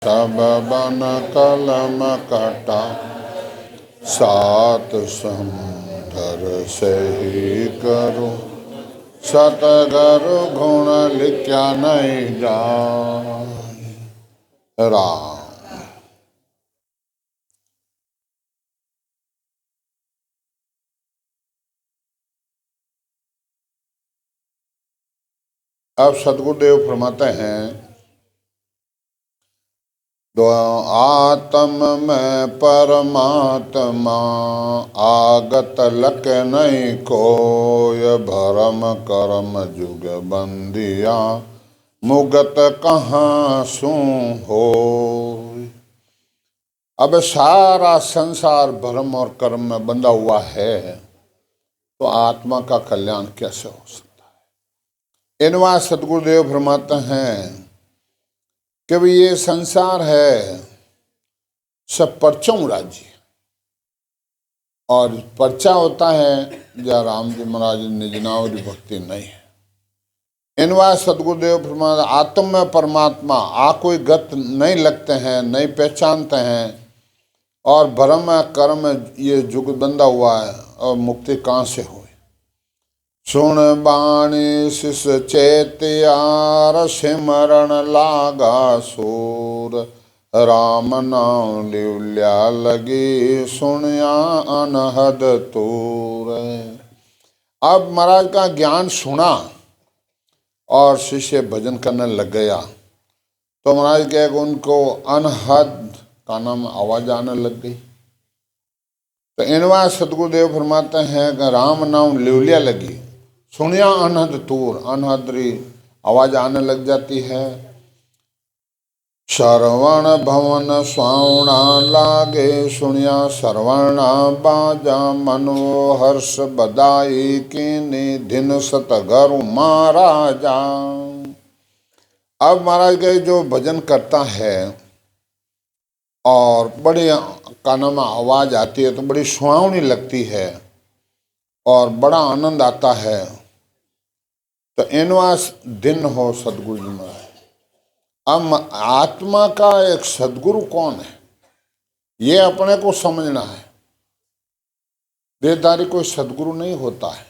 सब बन कलम कटा सात समंदर से ही करो सतगुरु गुण लिख्या नहीं जाए। राम। अब सदगुरुदेव फरमाते हैं, दो आत्म में परमात्मा आगत लक नहीं कोय भरम कर्म जुग बंदिया मुगत कहाँ सू हो। अब सारा संसार भरम और कर्म में बंधा हुआ है, तो आत्मा का कल्याण कैसे हो सकता है। इनवा सदगुरुदेव फरमाते हैं कि भाई ये संसार है सब परचों राज्य, और पर्चा होता है या राम जी महाराज निजनावरी भक्ति नहीं है। इनवा सदगुरुदेव फरमाते आत्म में परमात्मा आ कोई गत नहीं लगते हैं, नहीं पहचानते हैं, और भरम कर्म ये जुग बंधा हुआ है, और मुक्ति कहाँ से हो। सुन बाणी शिष चेतियार सिमरण लागा सूर राम नाम लिवल्या लगी सुनिया अनहद तूर। अब महाराज का ज्ञान सुना और शिष्य भजन करने लग गया, तो महाराज के उनको अनहद का नाम आवाज आने लग गई। तो इनवा सदगुरुदेव फरमाते हैं कि राम नाम लिवल्या लगी सुनिया अनहद तूर, अनहदरी आवाज आने लग जाती है। श्रवण भवन स्वावणा लागे सुनिया श्रवणा बाजा मनो हर्ष बदाई की दिन सतगुरु महाराजा। अब महाराज के जो भजन करता है और बड़ी कानों में आवाज आती है तो बड़ी सुहावनी लगती है और बड़ा आनंद आता है। तो इनवास दिन हो सदगुरु जी महाराज। अब आत्मा का एक सदगुरु कौन है, ये अपने को समझना है। देहधारी कोई सदगुरु नहीं होता है।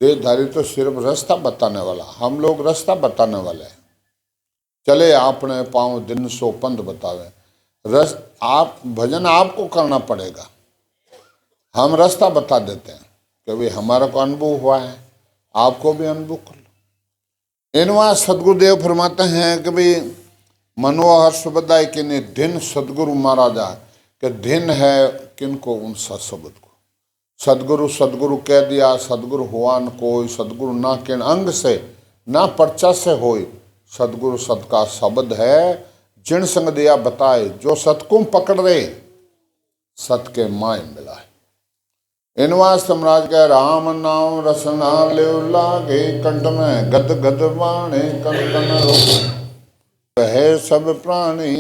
देहधारी तो सिर्फ रास्ता बताने वाला, हम लोग रास्ता बताने वाले हैं। चले आपने पाँव दिन सो पंथ बतावे, आप भजन आपको करना पड़ेगा। हम रास्ता बता देते हैं कि भाई हमारा को अनुभव हुआ है, आपको भी अनुभव कर लो। इनवा सदगुरुदेव फरमाते हैं कि भाई मनोहर्ष बधाई किन दिन सदगुरु महाराजा के दिन है किनको उन सत्सबद को। सदगुरु सदगुरु कह दिया, सदगुरु हुआ न कोई, सदगुरु ना किन अंग से ना पर्चा से होई, सदगुरु सत का शब्द है जिन संग दिया बताए, जो सतकुम पकड़ रहे सत के माय मिलाए। इनवा सम्राज के राम नाम रसना ले लागे कंठ में गद गद वाणे कंकन है सब प्राणी।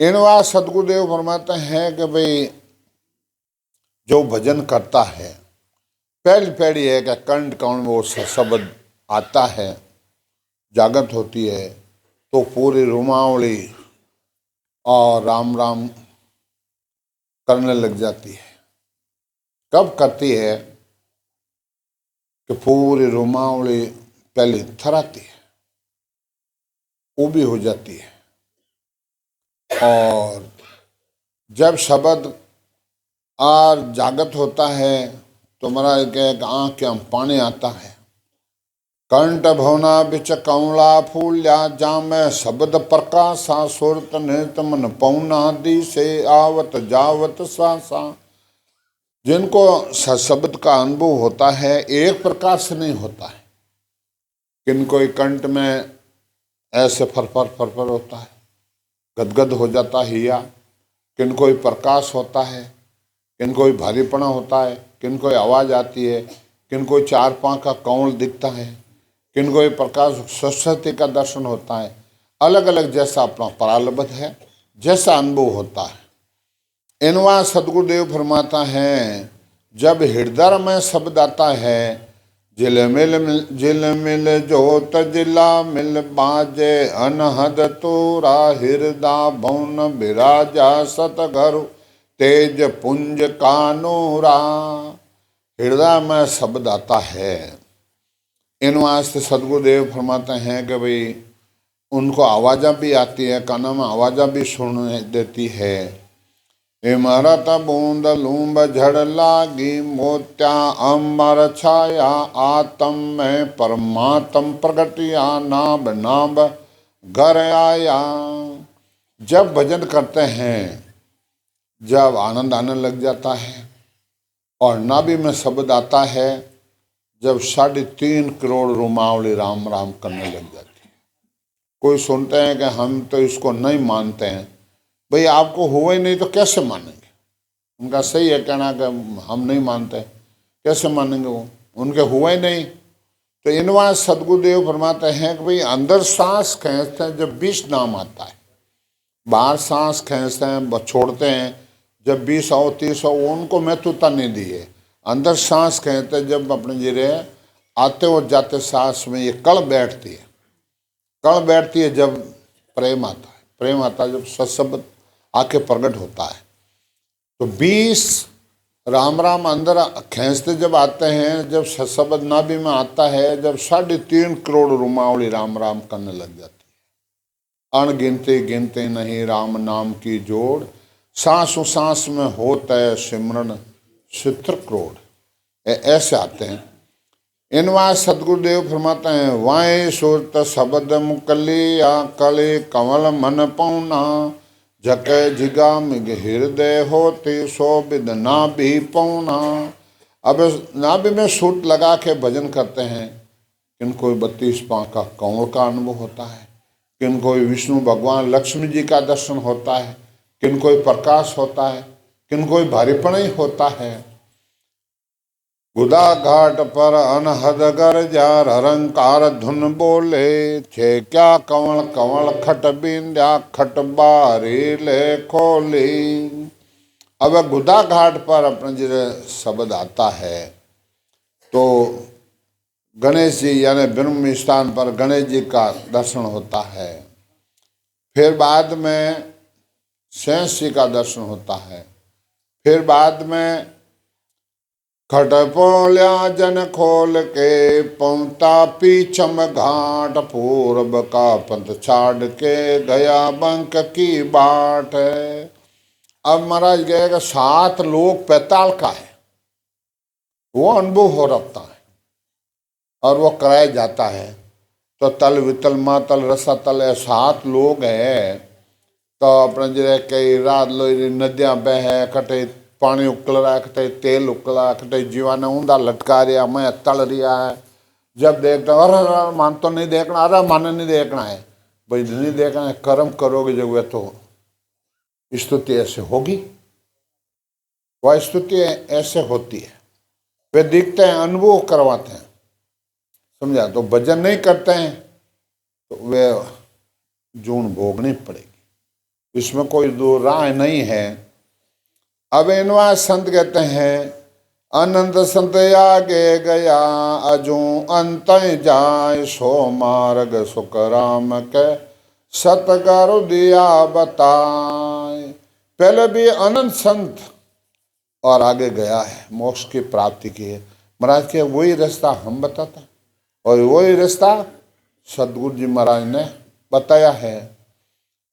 इनवा सदगुरुदेव फरमाते हैं कि भाई जो भजन करता है पहली पहली है कि कंठ कौन वो शब्द आता है, जागृत होती है तो पूरी रुमावली और राम राम करने लग जाती है। कब करती है कि पूरी रुमावली पहले थराती है, वो भी हो जाती है, और जब शब्द और जागृत होता है तो महाराज के आँख के पानी आता है। कंठ भवना बिच कौला फूल्या जामे शब्द प्रकाशा सुरत नृत मन पौना दी से आवत जावत सासा। जिनको शब्द का अनुभव होता है एक प्रकार से नहीं होता है, किन कोई कंठ में ऐसे फरफर फरफर होता है, गदगद हो जाता है, या किन कोई प्रकाश होता है, किन कोई भारीपना होता है, किन कोई आवाज़ आती है, किन कोई चार पाँव का कौल दिखता है, किन कोई प्रकाश सरस्वती का दर्शन होता है। अलग अलग जैसा अपना प्रारब्ध है, जैसा अनुभव होता है। इनवा सदगुरुदेव फरमाता है जब हृदय में शब्द आता है, जिल मिल जोत जिला मिल बाजे अनहद तोरा हृदा भवन विराजा सतघरु तेज पुंज कानूरा। हृदय में शब्द आता है। इन वास्ते सदगुरुदेव फरमाते हैं कि भाई उनको आवाज़ा भी आती है, कानों में आवाज़ा भी सुन देती है। इमरत बूंद लूंब झड़ लागी मोत्या अमर छाया आत्म में परमात्म प्रगटिया नाभ नाभ घर आया। जब भजन करते हैं, जब आनंद आने लग जाता है और नाभि में शब्द आता है, जब 3.5 करोड़ रुमावली राम राम करने लग जाती है। कोई सुनते हैं कि हम तो इसको नहीं मानते हैं। भाई आपको हुआ ही नहीं तो कैसे मानेंगे? उनका सही है कहना कि हम नहीं मानते, कैसे मानेंगे वो? उनके हुआ ही नहीं। तो इनवा सदगुरुदेव फरमाते हैं कि भाई अंदर सांस खींचते हैं जब 20 नाम आता है, बाहर सांस खींचते हैं छोड़ते हैं जब 20 आओ 30 आओ, उनको महत्वता नहीं दी है। अंदर सांस खींचते जब अपने जीरे आते और जाते सांस में ये कण बैठती है। कण बैठती है जब प्रेम आता है, प्रेम आता है जब सत्शब्द आके प्रकट होता है। तो 20 राम राम अंदर खींचते जब आते हैं, जब सत्शब्द नाभि में आता है, जब 3.5 करोड़ रुमावली राम राम करने लग जाती है। अनगिनते गिनते नहीं राम नाम की जोड़, सांसों सांस में होता है सिमरन चित्र करोड़। ऐसे आते हैं। इनवा सदगुरुदेव फरमाते हैं वाए सुरत शब्द मुकलिया कले कमल मन पौना जके जिगा मिग हृदय होते सो बिद नाभि पौना। अब नाभि में सूट लगा के भजन करते हैं। किन कोई 32 पाँव का कमल का अनुभव होता है, किन कोई विष्णु भगवान लक्ष्मी जी का दर्शन होता है, किन कोई प्रकाश होता है, किन कोई भारीपन ही होता है। गुदा घाट पर अनहद गरजा रंकार धुन बोले छे क्या कंवल कंवल खट बिंद्या खट बारी ले खोली। अब गुदा घाट पर अपने जो शब्द आता है तो गणेश जी यानी ब्रह्म स्थान पर गणेश जी का दर्शन होता है। फिर बाद में शेष जी का दर्शन होता है। फिर बाद में खट पोल्या जन खोल के पहुंचा पीछम घाट पूर्व का पंथ छाड़ के गया बंक की बाट। अब महाराज गएगा 7 लोग 45 का है, वो अनुभव हो रखता है और वो कराया जाता है। तो तल वितल मातल रसातल 7 लोग हैं। तो अपने जरे कई रात लोई नदियाँ बह कटे पानी उकल रहा है, कटे तेल उकला, कटे जीवाने ऊंधा लटका रहा, मैं तल रिया है। जब देखता अरे मान तो नहीं देखना, अरे माने नहीं देखना है। भाई नहीं देखना है, कर्म करोगे जब वे तो स्तुति ऐसे होगी। वह स्तुति ऐसे होती है, वे दिखते हैं, अनुभव करवाते हैं, समझा। तो भजन नहीं करते हैं तो वे जून भोगनी पड़ेगी, इसमें कोई दो राय नहीं है। अब इनवा संत कहते हैं अनंत संत आगे गया अजू अंत जाय सो मार्ग सुख राम के सतगुरु दिया बताए। पहले भी अनंत संत और आगे गया है, मोक्ष की प्राप्ति की है। महाराज के वही रास्ता हम बताता और वही रास्ता सदगुरु जी महाराज ने बताया है।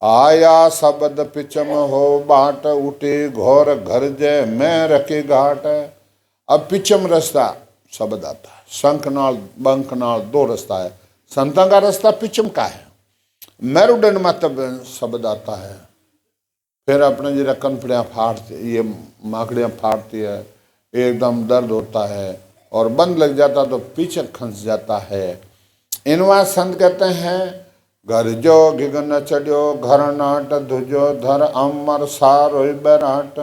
आया शब्द पिचम हो बाट उठी घोर घर जय मैं रखी घाट। अब पिचम रास्ता शब्द आता है, शंख नाल बंक नाल 2 रास्ता है। संतां का रास्ता पिचम का है। मेरुदंड मतलब शब्द आता है। फिर अपने जी कनपड़ियाँ फाड़ती, ये माकड़ियाँ फाड़ती है, एकदम दर्द होता है और बंद लग जाता तो पीछे खंस जाता है। इनवा संत कहते हैं घर जो गिगन चढ़ियो घर नाट धुजो धर अमर सारो बैराट।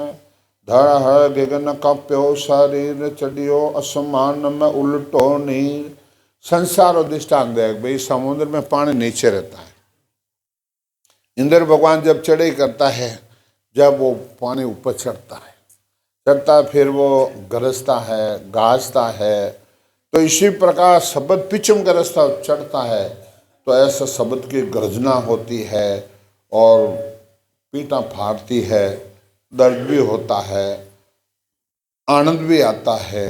धड़ हर गिगन कप्यो शरीर चढ़ियो असमान में उल्टो नीर। संसार और दृष्टांत देख भाई, समुद्र में पानी नीचे रहता है। इंद्र भगवान जब चढ़ाई करता है, जब वो पानी ऊपर चढ़ता है, फिर वो गरजता है, गाजता है, तो इसी प्रकार शब्द पिचम का रास्ता चढ़ता है तो ऐसा शब्द की गर्जना होती है और पीठा फाड़ती है, दर्द भी होता है, आनंद भी आता है।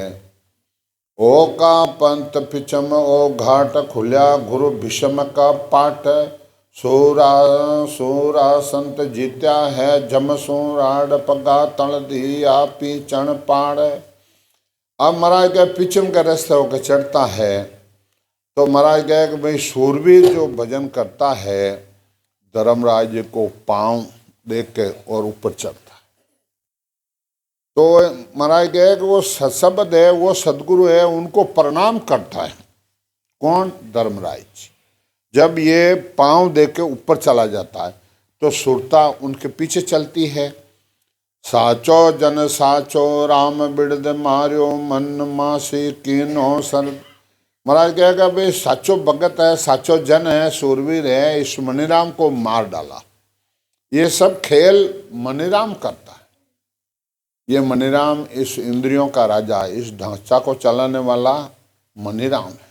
ओ का पंत पिचम ओ घाट खुल्या गुरु भीषम का पाठ, सोरा सोरा संत जीत्या है जम सोराड पगा तण दिया पीचण पाड़। अब महाराज के पिचम का रास्ता होकर चढ़ता है तो महाराज कहे कि भाई सूरवीर जो भजन करता है धर्मराज जी को पांव देख के और ऊपर चढ़ता है। तो महाराज कहे कि वो सत्सबद है, वो सदगुरु है, उनको प्रणाम करता है। कौन? धर्मराज जी। जब ये पांव देख के ऊपर चला जाता है तो सुरता उनके पीछे चलती है। साचो जन साचो राम बिड़द मार्यो मन मासी कीनो सर। महाराज कहेगा भाई साचो भगत है, साचो जन है, सूरवीर है, इस मनीराम को मार डाला। ये सब खेल मनीराम करता है। ये मनीराम इस इंद्रियों का राजा, इस ढांचा को चलाने वाला मनीराम है।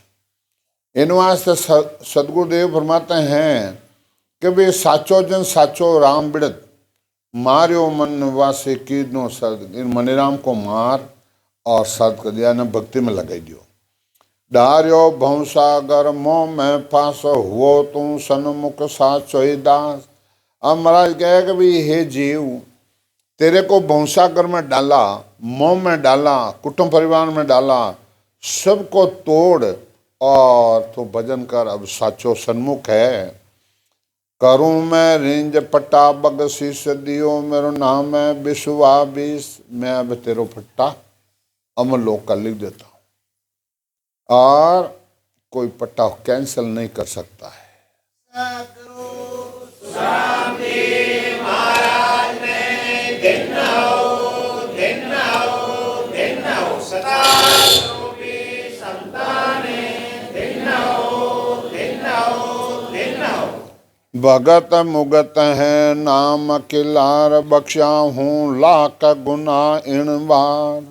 इन वास्ते सदगुरुदेव फरमाते हैं कि भाई साचो जन साचो राम बिड़द मार्यो मन वासे कीनो सद। इन मनीराम को मार और सद कर दिया, ने भक्ति में लगाई दियो। डार्यो भंसागर मोह में फांस हुओ तू सन्मुख साचो दास। अब महाराज कहे कि भाई हे जीव, तेरे को भंसागर में डाला, मोह में डाला, कुटुंब परिवार में डाला, सबको तोड़ और तो भजन कर। अब साचो सन्मुख है। करूं मैं रिंज पट्टा बग शीश दियो मेरो नाम है विश्वा बीस। मैं अब तेरो पट्टा अमर लोक का लिख देता हूं और कोई पट्टा कैंसिल नहीं कर सकता है। भगत मुगत है नाम किलार बख्शा हूँ लाख गुना इन बार।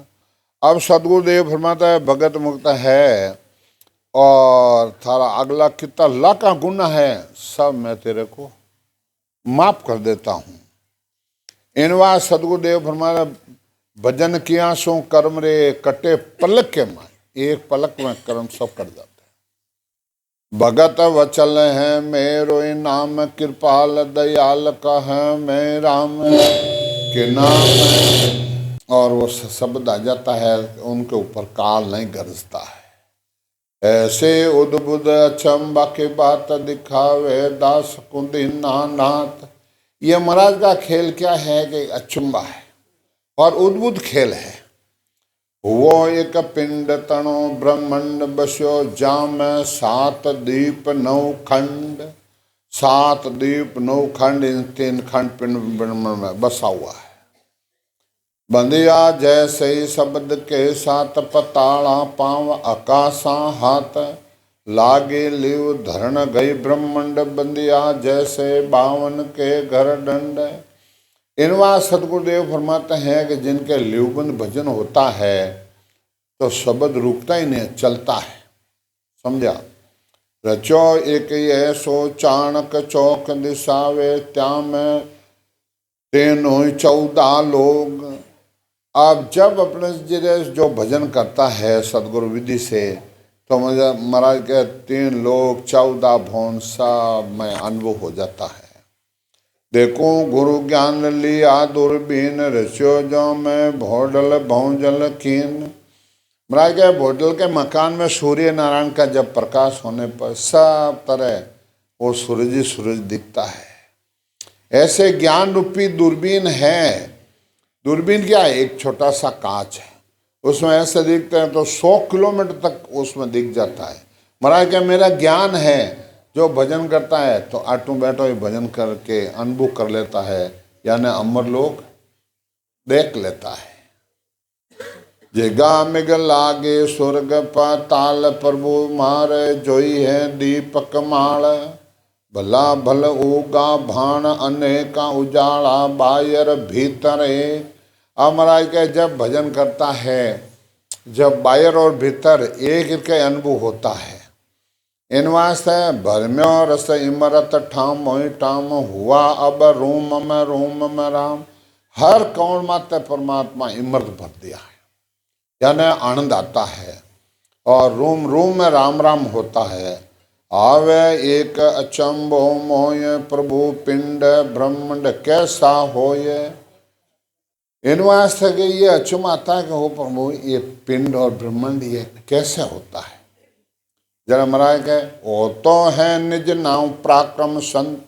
अब सदगुरुदेव फरमाता है भगत मुक्त है और थारा अगला कितना लाख गुना है सब मैं तेरे को माफ कर देता हूँ। इन बार सदगुरुदेव फरमाता भजन किया सो कर्म रे कटे पलक के माए। एक पलक में कर्म सब कर जाते। भगत वचल है मेरो नाम कृपाल दयाल कह मैं राम के नाम है। और वो शब्द आ जाता है, उनके ऊपर काल नहीं गरजता है। ऐसे उद्बुद अचंबा की बात दिखावे दास कुंदिना नाथ। ये महाराज का खेल क्या है कि अचंबा है और उद्बुद खेल है। वो एक पिंड तणो ब्रह्मंड बस्यो जाम सात दीप नौ खंड। सात दीप नौ खंड, इन तीन खंड पिंड ब्रह्मंड में बसा हुआ है। बंदिया जैसे शब्द के साथ पताड़ा पांव आकाशा हाथ लागे लिव धरण गई ब्रह्मंड। बंदिया जैसे बावन के घर दंड। इनवा सदगुरुदेव फरमाते हैं कि जिनके लिवबंद भजन होता है तो शब्द रुकता ही नहीं, चलता है। समझा? रचो एक ऐसो चाणक चौक दिशावे त्याम तेनो 14 लोग। अब जब अपने जो भजन करता है सदगुरु विधि से तो मुझे महाराज के 3 लोग 14 भवन सब में अनुभव हो जाता है। देखो गुरु ज्ञान लिया दूरबीन रस्यो जो मैं भोडल भौजल कीन। महाराज के भोडल के मकान में सूर्य नारायण का जब प्रकाश होने पर सब तरह वो सूरज दिखता है। ऐसे ज्ञान रूपी दूरबीन है। दूरबीन क्या है? एक छोटा सा कांच है, उसमें ऐसे दिखते हैं तो 100 किलोमीटर तक उसमें दिख जाता है। महाराज क्या मेरा ज्ञान है, जो भजन करता है तो आटू बैठो ही भजन करके अनुभव कर लेता है, यानी अमर लोग देख लेता है। जेगा मिग लागे स्वर्ग पाताल प्रभु मारे जोई है दीपक माल। भला भल उगा भाण अनेका उजाला बायर भीतर। अब महाराज के जब भजन करता है जब बाहर और भीतर एक के अनुभव होता है। इन वास्ते भरम्यो रस इमरत ठाम मोहि ठाम हुआ अब रूम में राम। हर कौन माते परमात्मा इमरत भर दिया है, यानी आनंद आता है। और रूम रूम में राम राम होता है। आवे एक अचंभो मोय प्रभु पिंड ब्रह्मंड कैसा होय। इन वास्ते कि ये अचुम आता है कि हो प्रभु ये पिंड और ब्रह्मांड ये कैसे होता है। जरा महाराज के ओ तो है निज नाम पराक्रम संत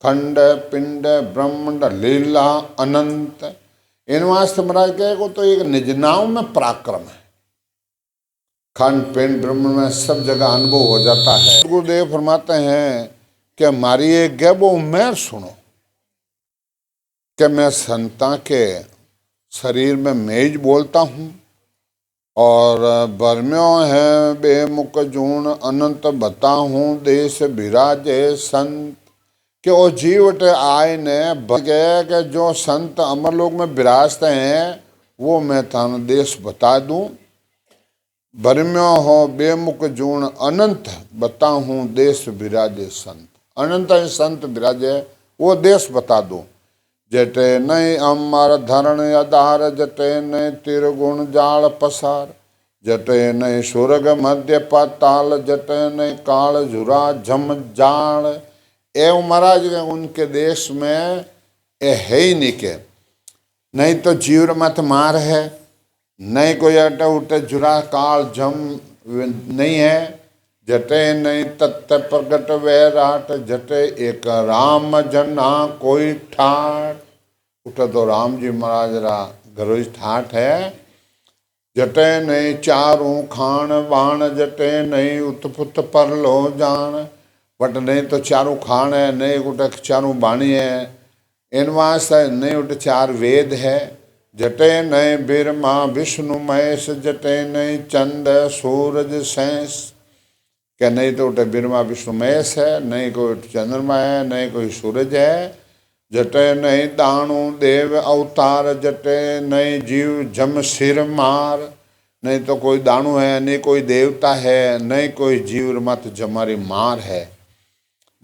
खंड पिंड ब्रह्मांड लीला अनंत। इन वास्ते महाराज के को तो एक निज नाम में पराक्रम है। खंड पिंड ब्रह्मांड में सब जगह अनुभव हो जाता है। गुरुदेव फरमाते हैं कि हमारी एक गैबो मैं सुनो कि मैं संता के शरीर में मेज बोलता हूँ और बरम्यो है बेमुख जून अनंत बता हूँ देश विराजे संत। कि वो जीवट आय ने गए कि जो संत अमरलोक में विराजते हैं वो मैं थाना देश बता दूँ। बरम्यो हो बेमुख जून अनंत बता हूँ देश विराजे संत। अनंत संत विराजे वो देश बता दूँ। जटे नई अमर धरण आधार जटे नई तिरगुण जाल पसार। जटे नई सुरग मध्य पाताल जटे नई काल झुरा झम जाल। एवं महाराज उनके देश में है ही नहीं के नहीं तो जीवर मत मार है, नहीं कोई अटे उटे झुरा काल झम नहीं है। जटे नहीं तत्व प्रगट वैराट जटे एक राम जना कोई ठाठ। उठा तो राम जी महाराज रा घरोज ठाठ है। जटे नहीं चारों खान बाण जटे नहीं उत्पुत पर लो जान। बट नहीं तो चारों खान है, नहीं उठ चारों बाणी है। इन वास्ते नहीं उठ चार वेद है। जटे नहीं बिरमा विष्णु महेश जटे नहीं चंद सूरज सैंस। क्या नहीं तो उठे बिरमा विष्णु महेश है, नहीं कोई चंद्रमा है, नहीं कोई सूरज है। जटे नहीं दाणु देव अवतार जटे नहीं जीव जम सिर मार। नहीं तो कोई दाणु है, नहीं कोई देवता है, नहीं कोई जीव मत जमारी मार है।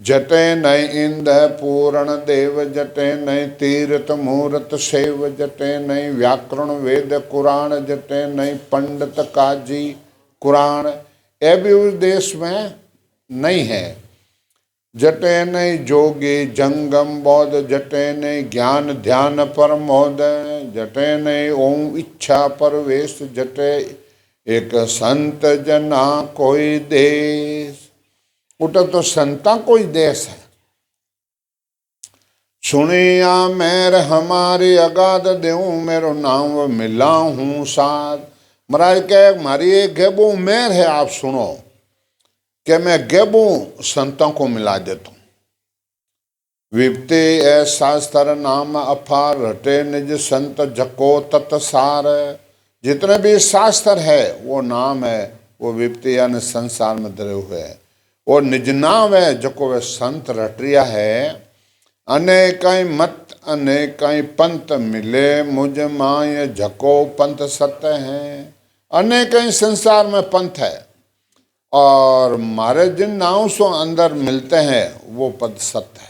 जटे नहीं इंद पूर्ण देव जटे नहीं तीर्थ मूर्त सेव। जटे नहीं व्याकरण वेद कुरान जटे नहीं पंडित काजी कुरान। ये भी उस देश में नहीं है। जटे नहीं जोगी जंगम बौद्ध जटे नहीं ज्ञान ध्यान परमोद। जटे नहीं ओम इच्छा परवेश जटे एक संत जना कोई देश। उठा तो संता कोई देश है। सुनिया मेर हमारी अगाध देऊं मेरो नाम मिला हूँ साध। महाराज कह हमारी एक गेबू मेर है, आप सुनो कि मैं गेबू संतों को मिला देता हूँ। विपते ए शास्त्र नाम अफार रटे निज संत जको तत्सार। जितने भी शास्त्र है वो नाम है, वो विपते यानी संसार में धरे हुए है। और निज नाम है जको वे संत रटिया है। अनेकाई मत अनेकाई पंथ मिले मुझ माय जको पंथ सत्य है। अनेकाई संसार में पंथ है और मारे जिन नाम सो अंदर मिलते हैं वो पद सत्य है।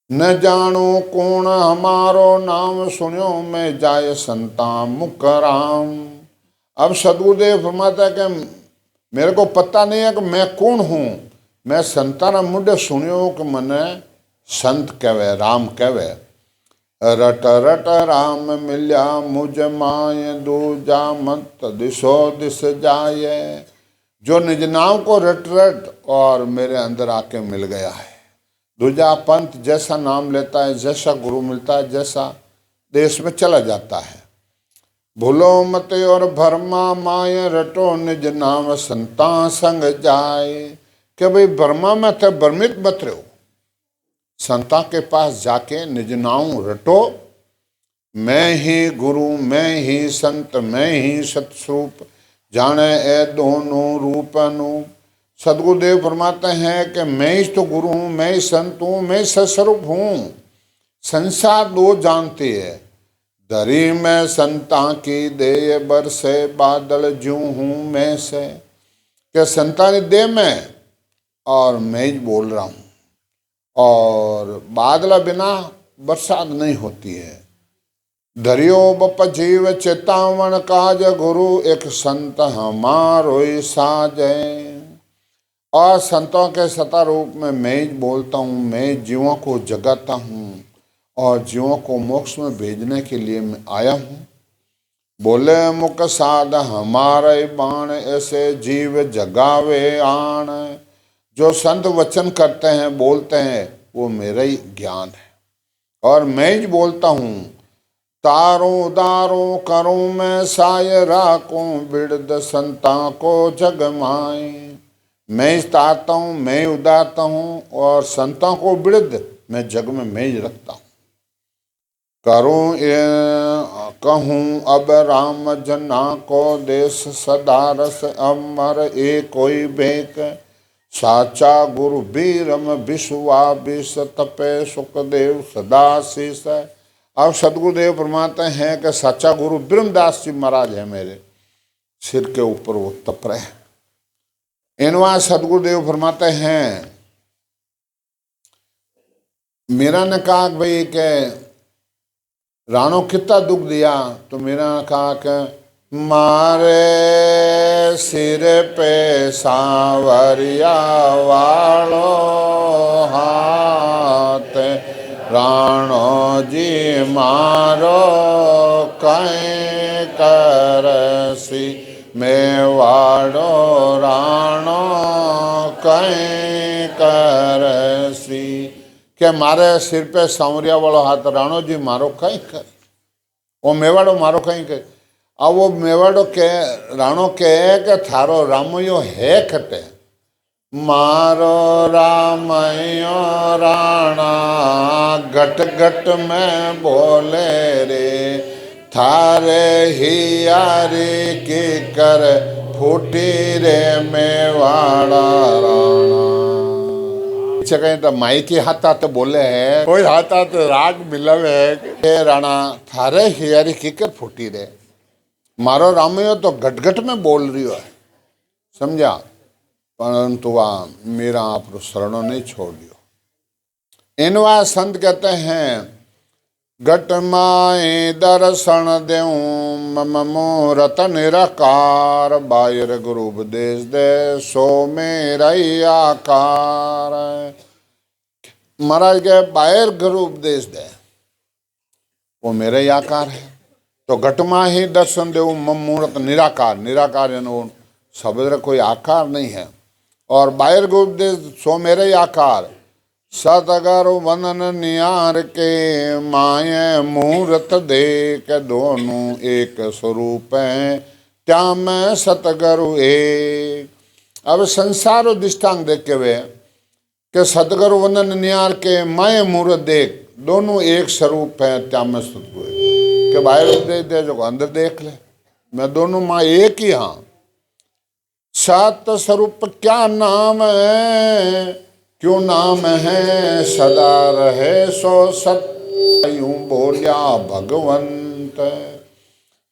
न जानो कौन हमारो नाम सुनो मैं जाय संता मुख राम। अब सदगुरुदेव फरमाता है कि मेरे को पता नहीं है कि मैं कौन हूँ। मैं संताना मुंडे सुनियो कि मने संत कहवे राम कहवे। रट रट राम मिल्या मुझ माय दूजा मत दिशो दिस जाए। जो निज नाम को रट रट और मेरे अंदर आके मिल गया है। दूजा पंथ जैसा नाम लेता है, जैसा गुरु मिलता है, जैसा देश में चला जाता है। भूलो मत और भरमा माय रटो निज नाम संता संग जाए। कि भाई भरमा में थे भ्रमित मत रहो, संता के पास जाके निज नाम रटो। मैं ही गुरु मैं ही संत मैं ही सतस्वरूप जाने ए दोनों रूप अनूप। सदगुरुदेव फरमाते हैं कि मैं ही तो गुरु हूँ, मैं ही संत हूँ, मैं सतस्वरूप हूँ। संसार दो जानते है, धरी मैं संता की दे बरसे बादल जूं हूं मैं से। कि संता ने दे में और मैं ही बोल रहा हूं, और बादल बिना बरसात नहीं होती है। धरियो बप जीव चेतावण काज गुरु एक संत हमारो साजय। और संतों के सता रूप में मैं ही बोलता हूँ, मैं जीवों को जगाता हूँ और जीवों को मोक्ष में भेजने के लिए मैं आया हूँ। बोले मुख साध हमारे बाण ऐसे जीव जगावे आण। जो संत वचन करते हैं बोलते हैं वो मेरा ही ज्ञान है, और मैं ही बोलता हूँ। तारों दारों करूं मैं साय राखूं बिरद संता को जग माए। मैं तारता हूँ, मैं उदारता हूँ, और संतों को बिरद मैं जग में मैं ही रखता हूँ। करूं कहूँ अब राम जना को देश सदा रस अमर एक कोई बेक। साचा गुरु बीरम विश्वा विष तपे सुखदेव सदा शीस। अब सदगुरुदेव फरमाते हैं कि सच्चा गुरु ब्रह्मदास जी महाराज है, मेरे सिर के ऊपर वो तप रहे। इनवा सदगुरुदेव फरमाते हैं, मीरा ने कहा भाई के राणो कितना दुख दिया, तो मीरा ने कहा कि मारे सिर पे सांवरिया वालो हाथ राणो जी मारो कहीं करसी मेवाड़ो राणो कहीं करसी। के मारे सिर पे सांवरिया वालो हाथ राणो जी मारो कहीं कर, वो मेवाड़ो मारो कहीं कर। अब वो मेवाड़ो के राणो के थारो रामयो है खटे, मारो रामयो राणा घट घट में बोले रे। थारे हियारी की कर फूटी रे मेवाड़ा राणा। कहीं तो माई के हाथ हाथ बोले है, कोई हाथ हाथ राग मिलव है। राणा थारे हियारी की कर फूटी रे, मारो रामयो तो घट घट में बोल रही है, समझा। परंतु वह मेरा आप शरणों नहीं छोड़ दियो। इनवा संत कहते हैं, घट माए दर्शन देऊं मम मूरत निराकार। बायर गुरु उपदेश दे सो मेरा ही आकार। महाराज के बायर गुरु उपदेश दे वो मेरा ही आकार है। तो घट माँ ही दर्शन देऊं मम मूरत निराकार। निराकार यानी शब्द कोई आकार नहीं है। और बायर गुरु उपदेश सो मेरा ही आकार। सतगर वंदन नियार के माये मूर्त देख। दोनों एक स्वरूप हैं त्या मैं सतगुरु एक। अब संसार दृष्टांत देख के वे के सतगुरु वंदन नियार के माये मूर्त देख, दोनों एक स्वरूप है त्या मैं सतगुरु के बाहर उपदेश दे जो अंदर देख ले, मैं दोनों माँ एक ही। हाँ सत स्वरूप क्या नाम है, क्यों नाम है सदा रहे सो सत यूं बोलिया भगवंत।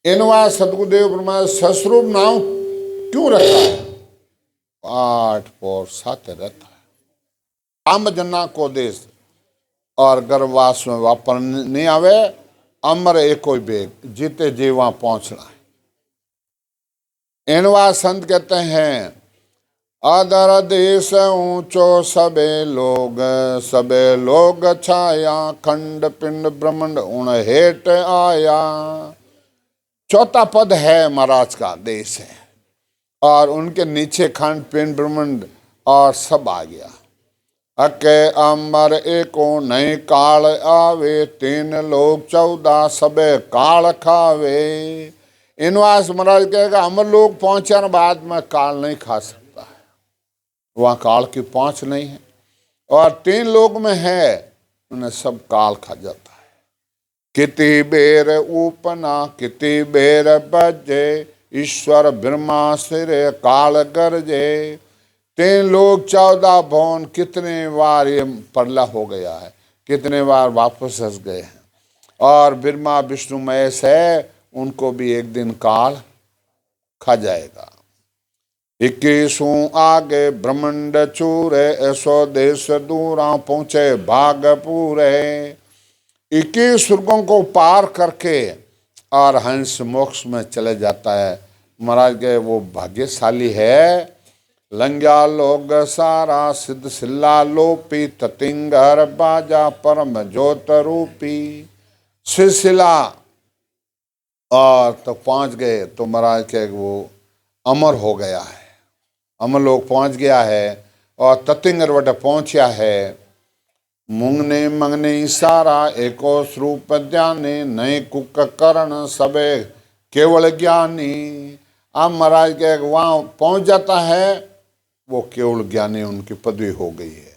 इनवा सदगुरुदेव ब्रह्मा सस्वरूप नाम क्यों रखा है, पाठ पोर साथ रहता है। काम जना को देश और गर्भवास में वापर नहीं आवे। अमर एक कोई बेग, जीते जी वहां पहुंचना है। इनवा संत कहते हैं, आदर देश ऊंचो सबे लोग छाया। खंड पिंड ब्रह्मंड उण हेठ आया। चौथा पद है महाराज का देश है, और उनके नीचे खंड पिंड ब्रह्मंड और सब आ गया। अके अमर एको नई काल आवे। 3 लोग 14 सबे काल खावे। इनवास महाराज कहेगा अमर लोग पहुंचने बाद में काल नहीं खा सकता है, वहाँ काल की पहुंच नहीं है। और 3 लोग में है उन्हें सब काल खा जाता है। किति बेर उपना किति बेर बजे। ईश्वर ब्रह्मा सिर काल गरजे। 3 लोग 14 भवन, कितने बार ये पड़ला हो गया है, कितने बार वापस हंस गए हैं। और ब्रह्मा विष्णु महेश है, उनको भी एक दिन काल खा जाएगा। 21 आगे ब्रह्मंड चूरे, ऐसो देश दूरा पहुंचे भाग पूरे। 21 स्वर्गों को पार करके और हंस मोक्ष में चले जाता है। महाराज के वो भाग्यशाली है। लंग्या लोग सारा सिद्ध सिल्ला लोपी, ततिंगर बाजा परम ज्योत रूपी। सिलसिला और तो पहुंच गए तो महाराज के वो अमर हो गया है, अमर लोग पहुंच गया है। और ततिंगर वट पहुंचा है। मुंगने मंगने सारा एको स्वरूप ज्ञानी, नए कुक करण सबे केवल ज्ञानी। अब महाराज के वहाँ पहुंच जाता है, वो केवल ज्ञानी उनकी पदवी हो गई है।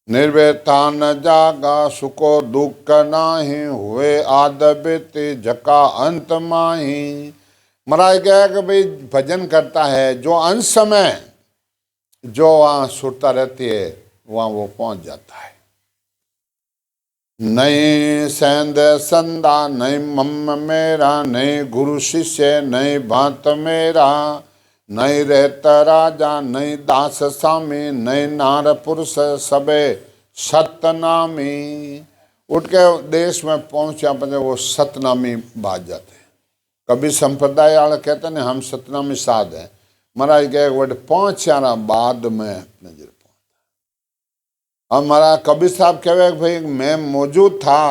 निर्वेता न जागा सुको दुख नाही, हुए आद बेते जका अंत माही। महाराज कहा कि भाई भजन करता है जो अंत समय जो वहाँ सुरता रहती है वहाँ वो पहुँच जाता है। नहीं सेंद संदा, नहीं मम मेरा, नहीं गुरु शिष्य, नहीं भांत मेरा। नहीं रहता राजा, नहीं दास स्वामी, नहीं नार पुरुष सबे सतनामी। उठ के देश में पहुंचा अपने वो सतनामी बाज जाते हैं। कभी संप्रदाय वाले कहते हैं हम सतनामी साध हैं। महाराज के वर्ड पहुंचा बाद में अपने जर पहुंचा। अब महाराज कबीर साहब कहे भाई मैं मौजूद था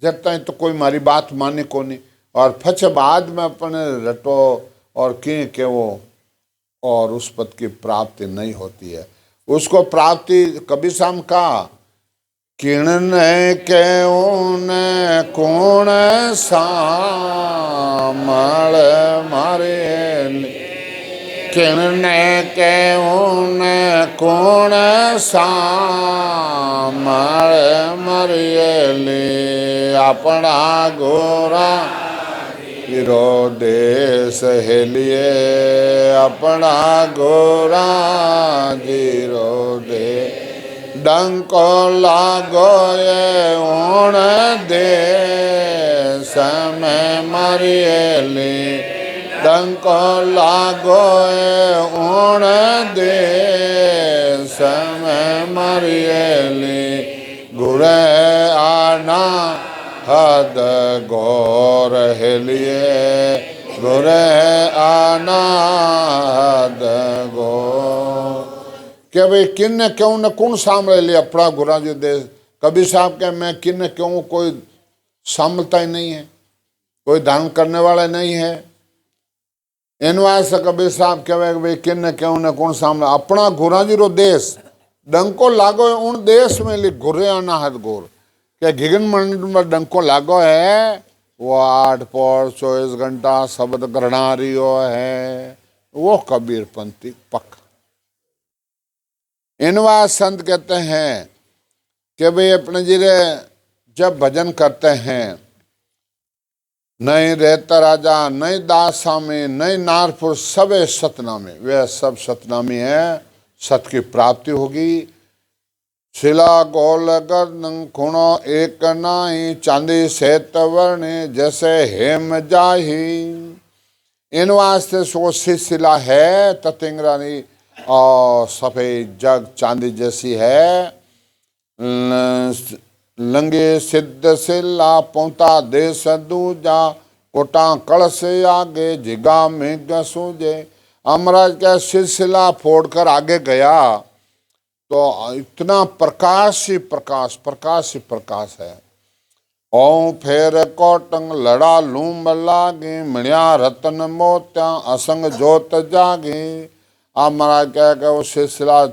जब तक तो कोई मारी बात मानी को नहीं, और फच बाद में अपने रटो और के वो और उस पद की प्राप्ति नहीं होती है। उसको प्राप्ति कबीर साहब का किरण के कौन सामल मारे, किरण के कौन सामल मरियले, अपना गोरा रो देश हेलिए, अपना गोरा जीरो दे। डंको लागो ये ऊण दे समय मरियली, डंको लागो ये ऊण दे समय मरियली। गुरे आना हद गौर हेलिए, गुरे आना हद गौर। क्या भाई किन्न क्यों न कौन सामने ले अपना गुरा जो दे। कबीर साहब के मैं किन्न क्यों कोई सामलता ही नहीं है, कोई दान करने वाला नहीं है। इन वास्ते कबीर साहब कहे भाई किन्न क्यों न कौन सामने अपना गुरा जी रो देश डंको लागो है उन देश में ले गुरे आना हद गोर। क्या घिगन मंडल में डंको लागो है वो 8 पौर 24 घंटा शब्द गरणारियो है, वो कबीर पंथी पक्का। इनवा संत कहते हैं कि भाई अपने जिले जब भजन करते हैं, नहीं रहता राजा, नहीं दास स्वामी, नहीं नारपुर, सबे सतनामी। वे सब सतनामी है, सत की प्राप्ति होगी। शिला गोल गर्दन खुणो एक नाही, चांदी श्वेत वर्ण जैसे हेम जाही। इन वास्ते सो शिला है ततिंगरानी और सफेद जग चांदी जैसी है। लंगे सिद्ध सिला पौता देश दूजा, कोटा कलश आगे जिगा में सूझे। अमराज का सिलसिला फोड़कर आगे गया तो इतना प्रकाश ही प्रकाश, प्रकाश ही प्रकाश है। ओ फेर कोटंग लड़ा लूम लागे, मिण्या रतन मोत्या असंग जोत जागे। आप महाराज कह के वो सिलसिला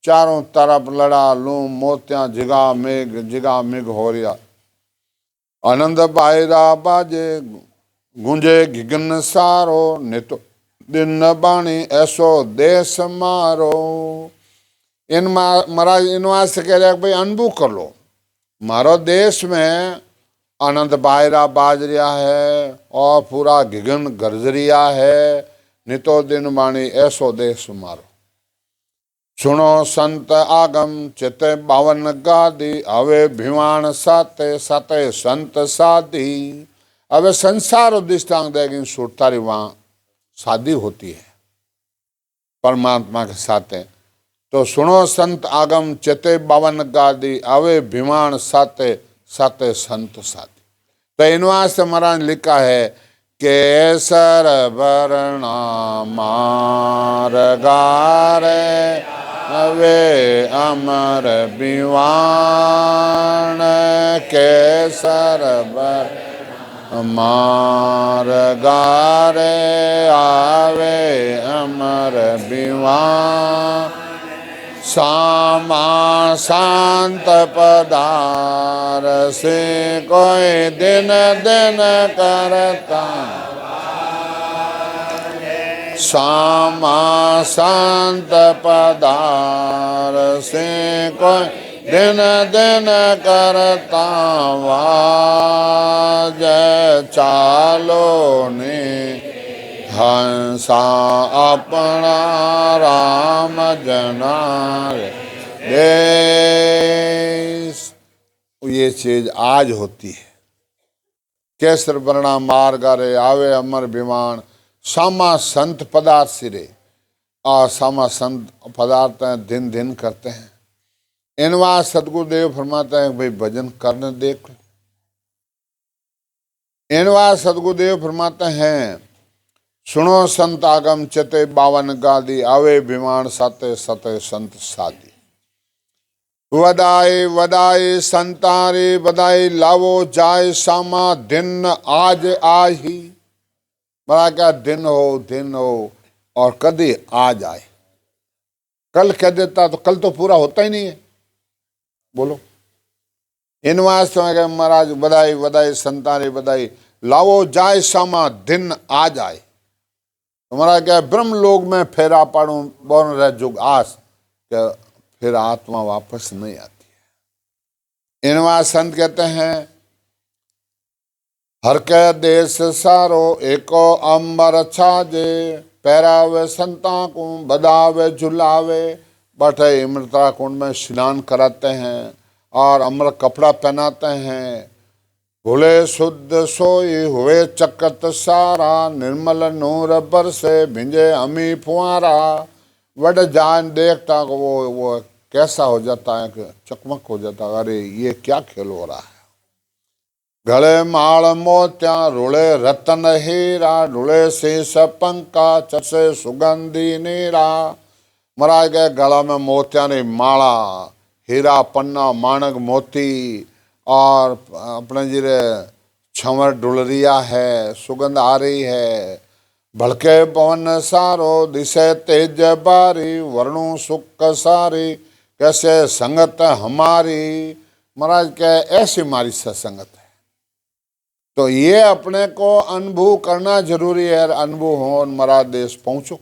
चारों तरफ लड़ा लूम मोतियां जिगा मिग हो रिया। आनंद बायरा बाजे गुंजे घिगन सारो, नित दिन बाणी ऐसो देश मारो। इन महाराज इन वास्ते कह रहे भाई अनुभव कर लो, मारो देश में आनंद बायरा बाज रिया है और पूरा घिगन गरज रिया है। नितो दिन बाणी ऐसो देश मारो। सुनो संत आगम चिते बावन गादी, हवे भिवाण साते साते संत साधी। હવે સંસાર ઉદ્દિષ્ટાંગ देगी सुरतारी वहाँ शादी होती है परमात्मा के साथ। तो सुनो संत आगम चिते बावन गादी, आवे भिमाण साते साते संत साथी। तो इन वास्ते महाराज लिखा है केसर वर्णा मार गारे, अवे अमर बिवान। केसर वर्ण मार गारे, आवे अमर बिवान। सामा शांत पदार से कोई दिन दिन करता। सामा शांत पदार से कोई दिन दिन करता। वाज चालो ने हंसा अपना राम जनार देश। ये चीज आज होती है। केसर वर्णा मार्ग रे, आवे अमर विमान। सामा संत पदार्थ सिरे, और सामा संत पदार्थ दिन दिन करते हैं। इनवा सदगुरुदेव फरमाते हैं भाई भजन करने देख। इनवा सदगुरुदेव फरमाते हैं सुनो संत आगम चिते बावन गादी, आवे विमान साते सते संत साधी। वदाई वदाई संतारे वदाई, लावो जाय सामा दिन आज आही। बड़ा क्या दिन हो और कभी आज आए। कल कह देता तो कल तो पूरा होता ही नहीं है। बोलो इन वास्तव में महाराज बधाई बधाई संतारे बधाई, लावो जाय सामा दिन आज आए। तुम्हारा क्या ब्रह्म लोक में फेरा पाड़ू बोल रहे जुग आस, क्या फिर आत्मा वापस नहीं आती है। इनवा संत कहते हैं हर के देश सारो एको अंबर छाजे, पैरावे संता को बदावे झुलावे। बैठे इमृता कुंड में स्नान कराते हैं और अम्र कपड़ा पहनाते हैं। भूले शुद्ध सोई हुए चकत सारा, निर्मल नूर बरसे भिंजे अमी फुआरा। वड जान देखता को वो कैसा हो जाता है कि चकमक हो जाता है, अरे ये क्या खेल हो रहा है। गले माल मोत्या रुले रतन हीरा, रुले शीश पंका चसे सुगंधी नीरा। महाराज के गला में मोतिया ने माला, हीरा पन्ना माणक मोती और अपने जीरे छवर डुलरिया है, सुगंध आ रही है। भड़के पवन सारो दिशे तेज बारी, वर्णु सुख सारी कैसे संगत हमारी। महाराज के ऐसी हमारी सत्संगत है। तो ये अपने को अनुभव करना जरूरी है। अनुभव हो और महाराज देश पहुंचो।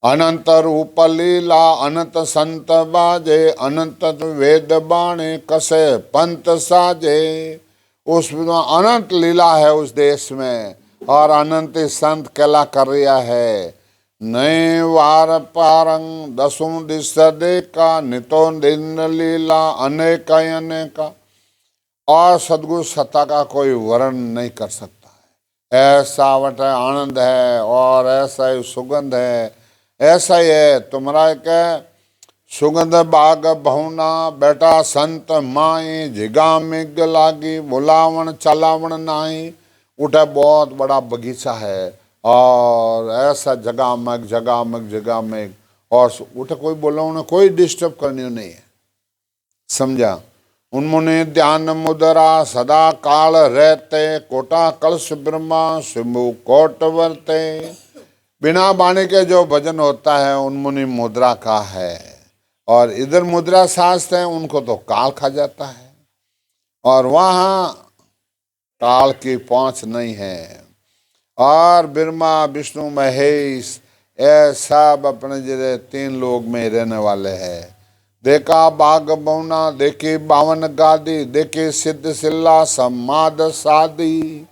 अनंत रूप लीला अनंत संत बाजे, अनंत वेद बाणे कसे पंत साजे। उसमें अनंत लीला है उस देश में, और अनंत संत कैला कर रहा है। नए वार पारंग दसों दिश देखा, नितो दिन लीला अनेक अनेका। और सदगुरु सत्ता का कोई वर्णन नहीं कर सकता है। ऐसा वट आनंद है और ऐसा ही सुगंध है, ऐसा ही है। तुम्हारा क्या सुगंध बाग बहुना, बेटा संत माई झिगा मिग लागी, बुलावन चलावन नाई। उठे बहुत बड़ा बगीचा है और ऐसा जगह में और उठे कोई बोला उन्हें कोई डिस्टर्ब करनी नहीं है। समझा। उन्मुनि ध्यान मुद्रा सदा काल रहते, कोटा कलश ब्रह्मा शिंभु कोट वर्ते। बिना बाणी के जो भजन होता है उन्मुनि मुद्रा का है, और इधर मुद्रा शास्त्र है उनको तो काल खा जाता है, और वहाँ काल की पहुँच नहीं है। और ब्रह्मा विष्णु महेश ये सब अपने जैसे तीन लोग में रहने वाले हैं। देखा बाग बौना, देखी बावन गादी, देखी सिद्ध सिल्ला समाद शादी।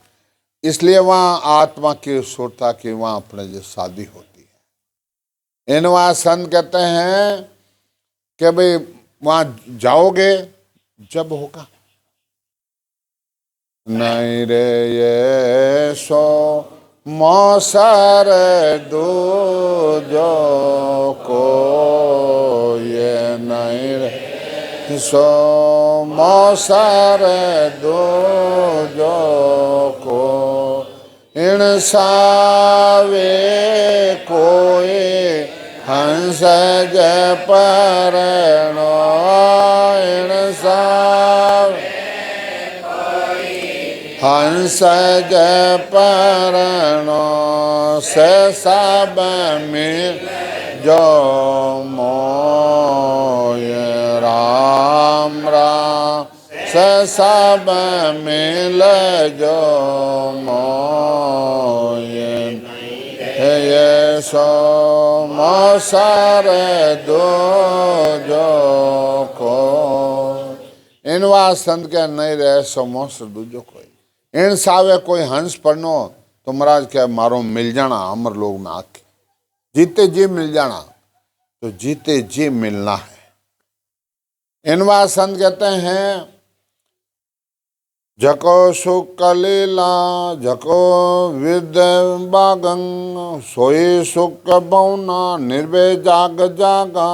इसलिए वहाँ आत्मा की सुरता की वहाँ अपने जो शादी होती है। इनवा संत कहते हैं कि भाई वहां जाओगे जब होगा। नहीं रे ये सो मौसर दूजो को, ये नहीं रे सो मौसर दूजो को, इन सावे कोई हंस जय परनो, इन सावे हंस जय परनो, से सब मिल जो मोय, राम राम से सब मिल जो मोय, ये सो मौसर दूजो को। इनवा संत के नहीं रहे सो मौसर दूजो कोई, इन सावे कोई हंस पढ़नो तो महाराज क्या मारो मिल जाना अमर लोग में आके, जीते जी मिल जाना, तो जीते जी मिलना है। इनवा संत कहते हैं जको सुख कलीला जको विद बागंग, सोई सुख बौना निर्भय जाग जागा,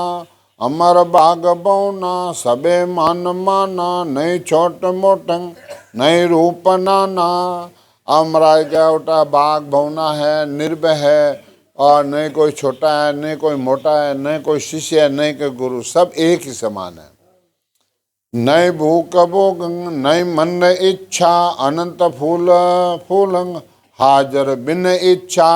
अमर बाग बौना सबे मान माना, नहीं छोट मोटंग नहीं रूप नाना। अमराज क्या उठा बाग भवना है, निर्भय है, और नहीं कोई छोटा है नहीं कोई मोटा है, नहीं कोई शिष्य है नहीं कोई गुरु, सब एक ही समान है। नहीं भूख भोग नहीं मन इच्छा, अनंत फूल फूलंग हाजर बिन इच्छा।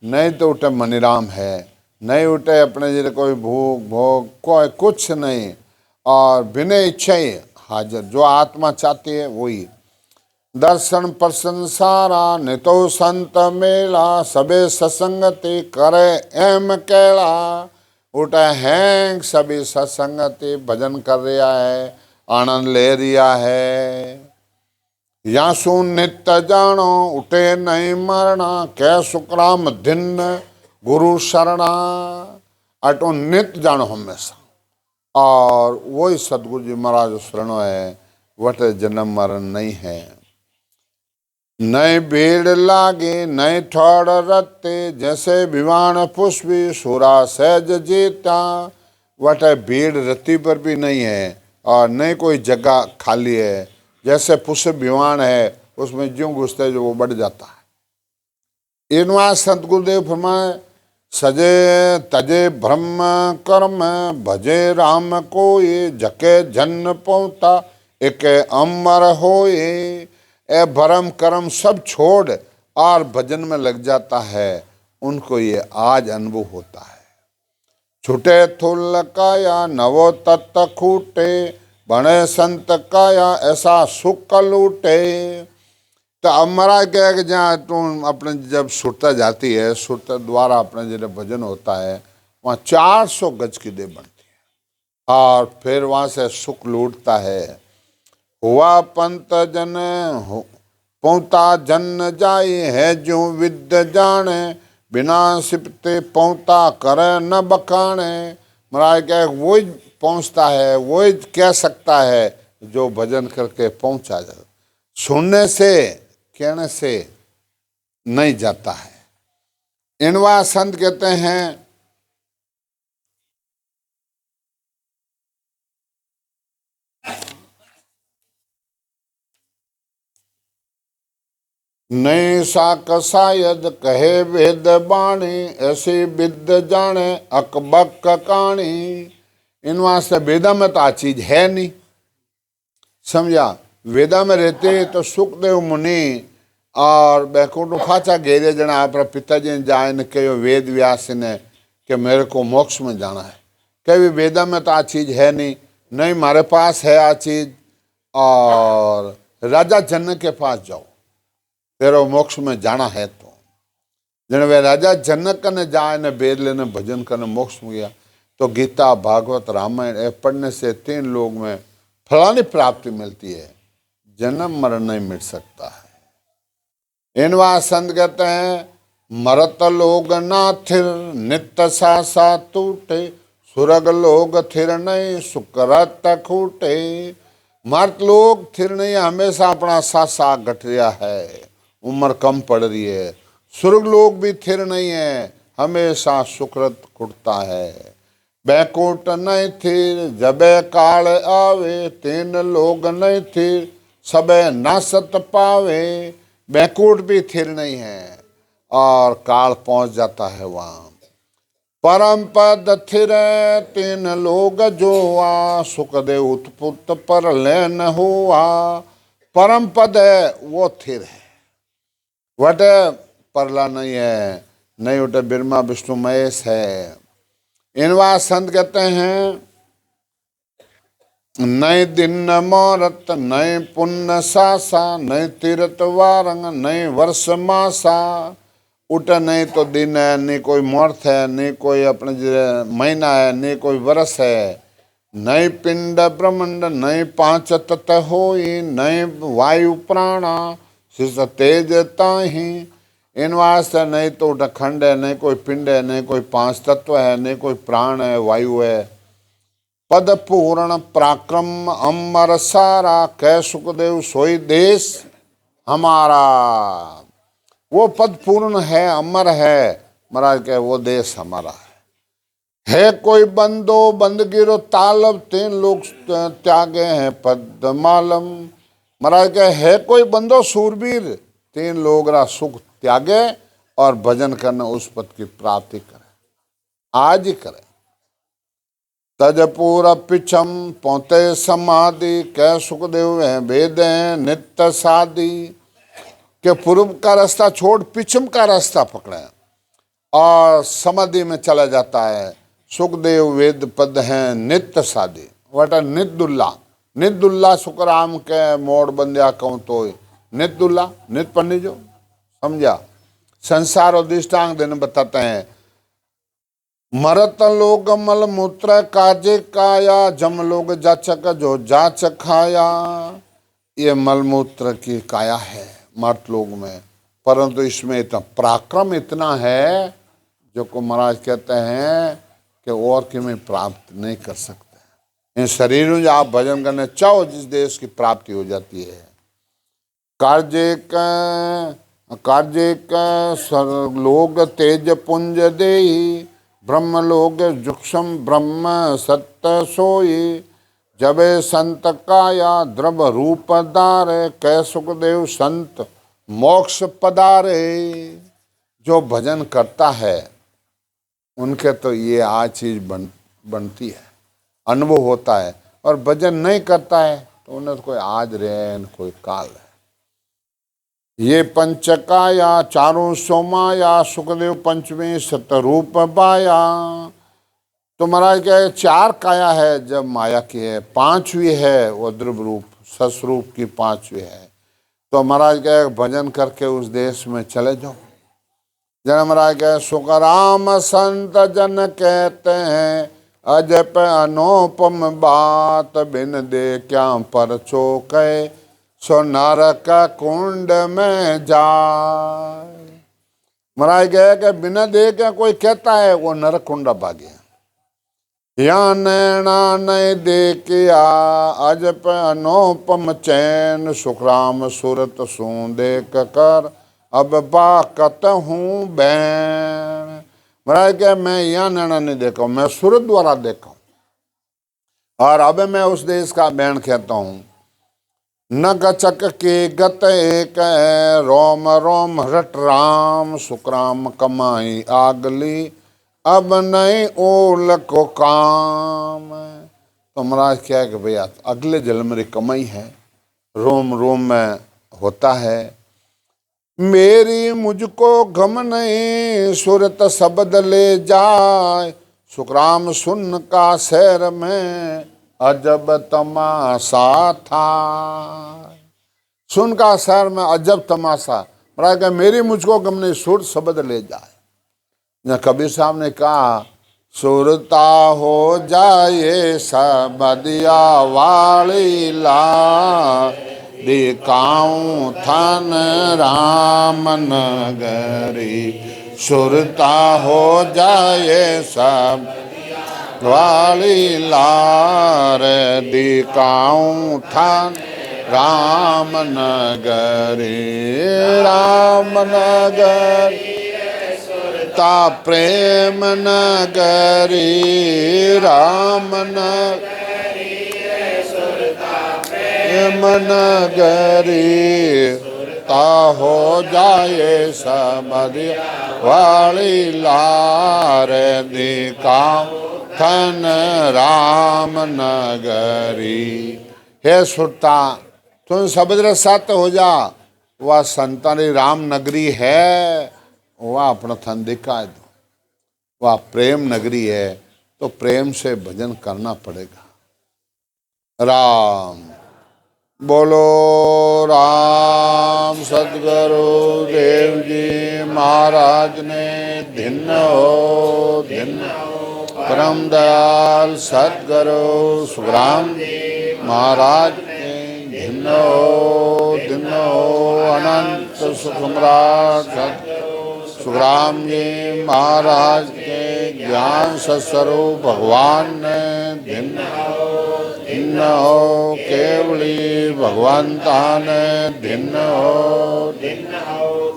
नहीं तो उठे मनीराम है, नहीं उठे अपने जैसे कोई भूख भोग कोई कुछ नहीं, और बिन इच्छा ही हाजिर, जो आत्मा चाहती है वही। दर्शन प्रशंसारा नितो संत मेला, सबे सत्संगति करे एम केला। उठा है सभी सत्संगति भजन कर रहा है, आनंद ले रिया है। या सु नित्य जानो उठे नहीं मरना, कै सुकराम दिन गुरु शरणा। अटो नित्य जानो हमेशा, और वही सदगुरु जी महाराज शरण है, वट जन्म मरण नहीं है। नए भीड़ लागे नए ठोड़ रत्ते, जैसे विवान पुष्पी सुरा सहज जीता। वट भीड़ रत्ती पर भी नहीं है, और नहीं कोई जगह खाली है, जैसे पुष्प विवान है उसमें ज्यों घुसते जो वो बढ़ जाता है। इनवा संत गुरुदेव फरमाए सजे तजे ब्रह्म कर्म, भजे राम कोई जके जन पहुँता, एक अमर होए। ए भरम कर्म सब छोड़ और भजन में लग जाता है, उनको ये आज अनुभव होता है। छूटे थुल काया नवो तत्त खूटे, बने संत काया ऐसा सुख लूटे। तो अब महाराज क्या है कि जहाँ तुम अपने जब सुरता जाती है, सुरता द्वारा अपने जब भजन होता है, वहाँ 400 गज की देह बनती है, और फिर वहाँ से सुख लूटता है। हुआ पंत जन पौता जन जाए है, जो विद्य जाने बिना सिपते पौता करे न बखाने। महाराज क्या वही पहुँचता है, वही कह सकता है जो भजन करके पहुँचा जाए, सुनने से कहने से नहीं जाता है। इनवा संत कहते हैं नहीं साक शायद कहे वेद बाणी, ऐसी विद्य जाने अकबक कहानी। इनवा से वेदा में तो आ चीज है नहीं, समझा। वेदा में रहते तो सुखदेव मुनि और बैकुंठ फाचा घेरे जना अपना पिताजी ने जाए ने कहो वेद व्यास ने कि मेरे को मोक्ष में जाना है। कभी वेदा में तो आ चीज है नहीं, नहीं हमारे पास है आ चीज, और राजा जनक के पास जाओ तेरे मोक्ष में जाना है। तो जन वे राजा जनक ने जाए ने वेद लेने भजन करने मोक्ष में गया, तो गीता भागवत रामायण पढ़ने से 3 लोग में फलानी प्राप्ति मिलती है, जन्म मरण नहीं मिट सकता है। इनवा संत कहते हैं मरत लोग ना थिर नित सासा टूटे, सुरग लोग थिर नहीं सुकरत खूटे। मर्त लोग थिर नहीं, हमेशा अपना सासा घट रहा है, उम्र कम पड़ रही है। सुर्ग लोग भी थिर नहीं है, हमेशा सुकृत खुटता है। बैकुंठ नहीं थिर जबे काल आवे, तीन लोग नहीं थिर सबे नासत पावे। बैकुंठ भी थिर नहीं है और काल पहुंच जाता है वहां। परम पद थिर तीन लोग जोआ, सुखदेव उत्पुत पर लेन हुआ। परम पद है वो थिर है, वट परला नहीं है, नहीं उठे ब्रह्मा विष्णु महेश है। इनवा संत कहते हैं नए दिन मोरत नए पुण्य सासा, नए तीर्थ वारंग नए वर्ष मासा। उठ नहीं तो दिन है, नहीं कोई मुहूर्त है, नहीं कोई अपने महीना है, नहीं कोई वर्ष है। नए पिंड ब्रह्मंड नए पांच तत्व होई, नए वायु प्राणा शिष तेज ताही। इन वास्ते नहीं तो उठ खंड है, नहीं कोई पिंड है, नहीं कोई पांच तत्व है, नहीं कोई प्राण है, वायु है। पद पूर्ण पराक्रम अमर सारा, कह सुखदेव सोई देश हमारा। वो पद पूर्ण है, अमर है, महाराज कहे वो देश हमारा है। कोई बंदो बंदगिरो तालब, तीन लोग त्यागे हैं पद मालम। महाराज कहे है कोई बंदो सूरवीर, तीन लोग रा सुख त्यागे और भजन करना उस पद की प्राप्ति करे, आज ही करे। तज पूरा पिछम पौते समाधि, कह सुखदेव है वेद नित्य साधि। के पूर्व का रास्ता छोड़ पिछम का रास्ता पकड़े और समाधि में चला जाता है। सुखदेव वेद पद हैं नित्य साधि, वटा निदुल्ला निदुल्ला सुखराम के मोड़ बंदिया कहूँ तो निदुल्ला नित पन्नी जो समझा। संसार और दृष्टांग देने बताते हैं। मरत लोग मल मूत्र काजे काया, जम लोग जाचक जो जाच खाया। ये मलमूत्र की काया है मर्त लोग में, परंतु इसमें इतना पराक्रम इतना है जो को महाराज कहते हैं कि और कि में प्राप्त नहीं कर सकते। इन शरीरों में आप भजन करने चाहो जिस देश की प्राप्ति हो जाती है। कार्य का लोग तेज पुंज देही, ब्रह्म लोग जुक्षम ब्रह्म सत्य सोई। जबे संत काया द्रव रूप दारे, कह सुखदेव संत मोक्ष पदारे। जो भजन करता है उनके तो ये आज चीज बनती है, अनुभव होता है। और भजन नहीं करता है तो उन्हें तो कोई आज रहे कोई काल है। ये पंचकाया चारों सोमाया, सुखदेव पंचमी सतरूप बाया। तो महाराज क्या चार काया है जब माया की है, पांचवी है वो ध्रुव रूप सस्वरूप की पांचवी है। तो महाराज क्या भजन करके उस देश में चले जाओ। जन महाराज क्या सुखराम संत जन कहते हैं, अजप अनुपम बात बिन दे क्या परचो कहे, सो नरक कुंड में जाए। महाराज गया कि बिना दे के कोई कहता है वो नरक कुंड भागे। या नैना नहीं देखिया अजप अनुपम चैन, सुखराम सूरत सू देख कर अब बाकत हूँ बैन। महाराज क्या मैं यहाँ नैना नहीं देखा, मैं सूरत द्वारा देखा और अब मैं उस देश का बैन कहता हूँ। न गचक के गत एक है, रोम रोम रट राम, सुखराम कमाई आगली अब नहीं ओल को काम। तो महाराज क्या है कि भैया अगले जन्म मेरी कमाई है, रोम रोम में होता है। मेरी मुझको गम नहीं सूरत शब्द ले जाए, सुखराम सुन का शहर में अजब तमाशा था। सुन का शहर में अजब तमाशा। महाराज क्या मेरी मुझको गम नहीं सूरत शब्द ले जाए। न कबीर साहब ने कहा सुरता हो जाए सबदिया वाली ला, दिखाऊं थन राम नगरी, सुरता हो जाए सब वाली लार, दिखाऊं थन राम नगरी, राम नगरी ता प्रेम नगरी, राम नगरी प्रेम नगरी, ता हो जाए समझ वाली लार, दिखाऊं थन राम नगरी। हे सुरता तुम शब्द सत हो जा, वह संतां दी राम नगरी है, वह अपना थन दिखा दो, वह प्रेम नगरी है, तो प्रेम से भजन करना पड़ेगा। राम बोलो राम सदगुरु देव जी महाराज ने धिन्न हो, धिन्न परम दयाल सदगुरु सुखराम महाराज ने धिन्न हो, धिन्न हो। अनंत सुख सम्राट सुखराम जी महाराज के ज्ञान सत्स्वरूप भगवान ने धिन्न हो, केवली भगवंता ने धिन्न हो,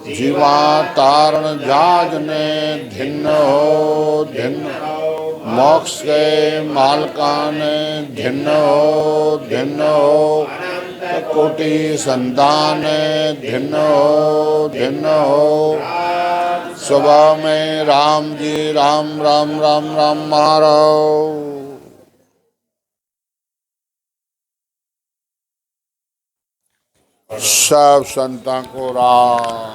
जीवा तारण जाज ने धिन्न हो, धिन्न मोक्ष के मालका ने धिन्न हो, धिन्न हो। कोटि संतान ने धिन्न हो, धिन्न हो। सुबह में राम जी राम राम राम राम महाराज। सब संतां को राम।